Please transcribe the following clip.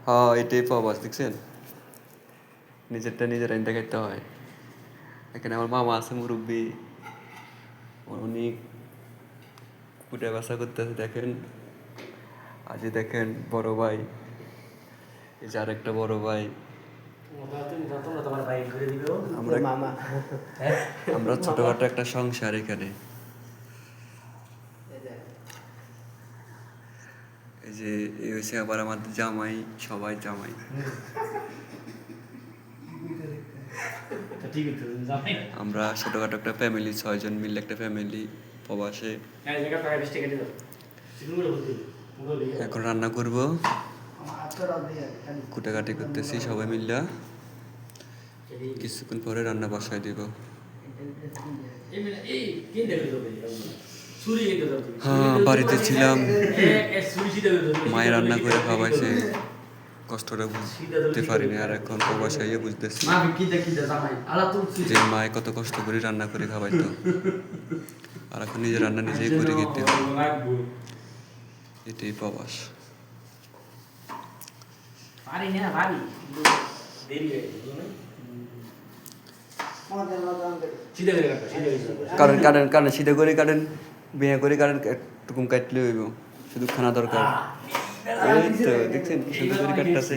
হ্যাঁ এটাই প্রবাস দেখছেন, নিজেরটা নিজের আইনটা খাইতে হয়। এখানে আমার মামা আছে মুরব্বী, উনি কুটে বাসা করতেছে দেখেন। আজই দেখেন বড় ভাই, এই যে আরেকটা বড় ভাই। আমরা ছোটখাটো একটা সংসার এখানে। এই যে এই হচ্ছে আবার আমাদের জামাই, সবাই জামাই। আমরা ছোটখাটো একটা ফ্যামিলি, 6 জন মিলে একটা ফ্যামিলি প্রবাসে। এখন রান্না করব, কুটাকাটি করতেছি সবাই মিল্লা। কিছুক্ষণ পরে রান্না বসায় দিব। হ্যাঁ বাড়িতে ছিলাম, মায়ের রান্না করে খাওয়াইছে, কষ্টটা বুঝতে পারিনি। আর এখন প্রবাসে গিয়ে বুঝতেছি যে মায়ে কত কষ্ট করে রান্না করে খাওয়াইতো, আর এখন নিজে রান্না নিজেই করে খেতে হয়। এটাই প্রবাস। কাটেন সিধা করে কাটেন, বিয়ে করে কাটেন, একটুকুম কাটলে হইব, শুধু খানা দরকার। এই তো দেখছেন সুন্দর করে কাটতেছে।